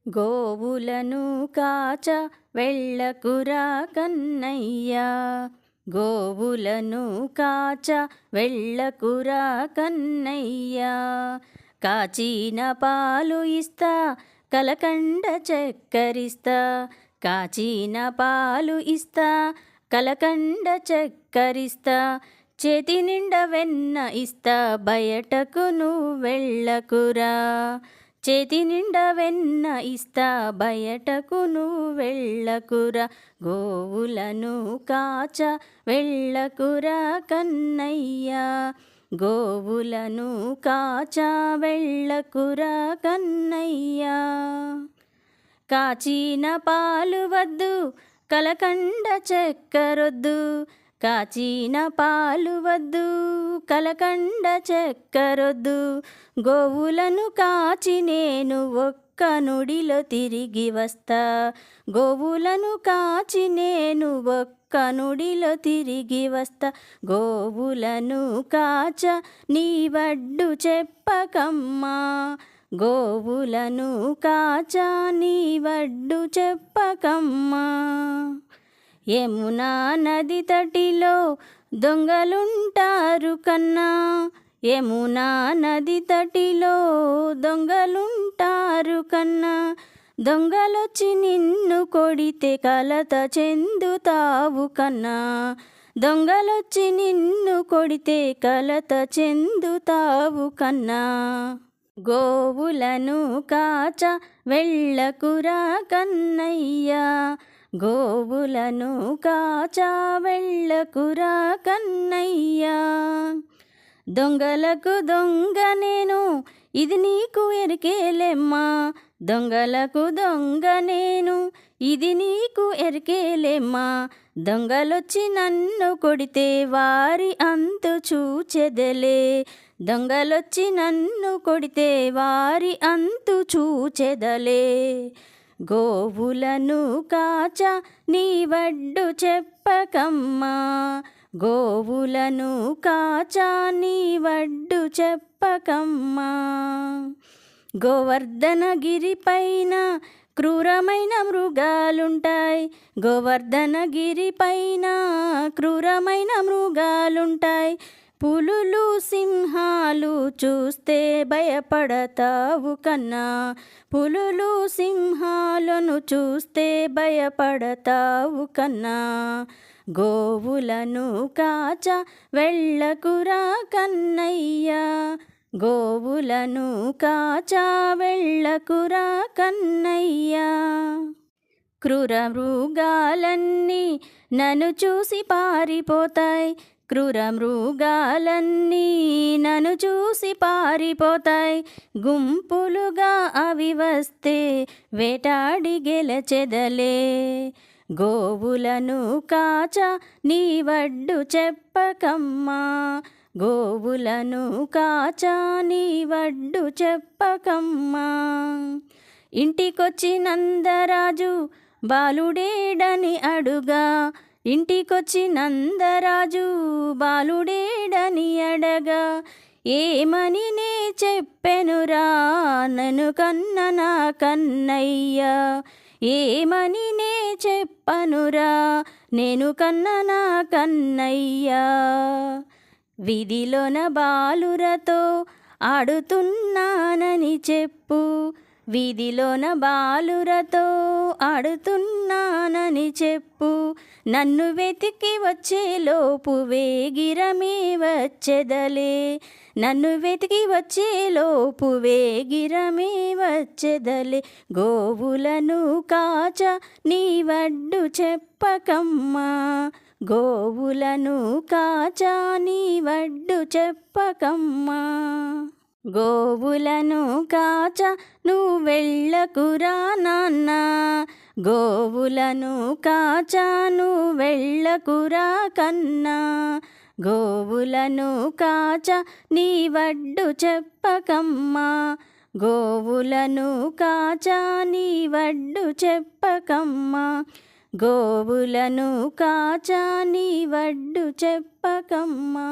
గోవులను కాచ వెళ్ళకురా కన్నయ్యా, గోవులను కాచ వెళ్ళకురా కన్నయ్యా. కాచిన పాలు ఇస్తా, కలకండ చక్కరిస్తా, కాచిన పాలు ఇస్తా, కలకండ చక్కరిస్తా. చేతి నిండా వెన్న ఇస్తా, బయటకు నువ్వు వెళ్ళకురా. చేతి నిండా వెన్న ఇస్తా, బయటకు నువ్వు వెళ్ళకురా. గోవులను కాచ వెళ్ళకురా కన్నయ్యా, గోవులను కాచ వెళ్ళకురా కన్నయ్యా. కాచిన పాలు వద్దు, కలకండ చక్కరొద్దు, కాచిన పాలు వద్దు, కలకండ చక్కరొద్దు. గోవులను కాచి నేను ఒక్క నుడిలో తిరిగి వస్తా, గోవులను కాచి నేను ఒక్క నుడిలో తిరిగి వస్తా. గోవులను కాచ నీ వడ్డు చెప్పకమ్మా, గోవులను కాచ నీ వడ్డు చెప్పకమ్మా. యమునా నది తటిలో దొంగలుంటారు కన్నా, యమునా నది తటిలో దొంగలుంటారు కన్నా. దొంగలొచ్చి నిన్ను కొడితే కలత చెందుతావు కన్నా, దొంగలొచ్చి నిన్ను కొడితే కలత చెందుతావు కన్నా. గోవులను కాచ వెళ్ళకురా కన్నయ్యా, గోవులను కాచ వెళ్ళకురా కన్నయ్యా. దొంగలకు దొంగ నేను, ఇది నీకు ఎరికేలేమ్మా, దొంగలకు దొంగ నేను, ఇది నీకు ఎరికేలేమ్మా. దొంగలొచ్చి నన్ను కొడితే వారి అంతు చూచెదలే, దొంగలొచ్చి నన్ను కొడితే వారి అంతు చూచెదలే. గోవులను కాచ నీ వడ్డు చెప్పకమ్మా, గోవులను కాచ నీ వడ్డు చెప్పకమ్మా. గోవర్ధనగిరిపైన క్రూరమైన మృగాలుంటాయి, గోవర్ధనగిరిపైన క్రూరమైన మృగాలుంటాయి. పులులు సింహాలు చూస్తే భయపడతావు కన్నా, పులులు సింహాలను చూస్తే భయపడతావు కన్నా. గోవులను కాచ వెళ్ళకురా కన్నయ్యా, గోవులను కాచ వెళ్ళకురా కన్నయ్యా. క్రూర మృగాలన్నీ నన్ను చూసి పారిపోతాయి, క్రూర మృగాలన్నీ నన్ను చూసి పారిపోతాయి. గుంపులుగా అవి వస్తే వేటాడి గెలచెదలే. గోవులను కాచ నీ వడ్డు చెప్పకమ్మా, గోవులను కాచ నీ వడ్డు చెప్పకమ్మా. ఇంటికొచ్చి నందరాజు బాలుడేడని అడుగా, ఇంటికొచ్చి నందరాజు బాలుడేడని అడగా. ఏమని నే చెప్పెనురా నన్ను కన్న నా కన్నయ్యా, ఏమని నే చెప్పనురా నేను కన్న నా కన్నయ్యా. వీధిలోన బాలురతో ఆడుతున్నానని చెప్పు, వీధిలోన బాలురతో ఆడుతున్నానని చెప్పు. నన్ను వెతికి వచ్చేలోపు వేగిరమే వచ్చెదలే, నన్ను వెతికి వచ్చేలోపు వేగిరమే వచ్చెదలే. గోవులను కాచ నీ వడ్డు చెప్పకమ్మా, గోవులను కాచ నీ వడ్డు చెప్పకమ్మా. గోవులను కాచ నువ్వు వెళ్ళకురా నాన్న, గోవులను కాచ నువ్వు వెళ్ళకురా కన్నా. గోవులను కాచ నీ వడ్డు చెప్పకమ్మా, గోవులను కాచ నీ వడ్డు చెప్పకమ్మా. గోవులను కాచ నీ వడ్డు చెప్పకమ్మా.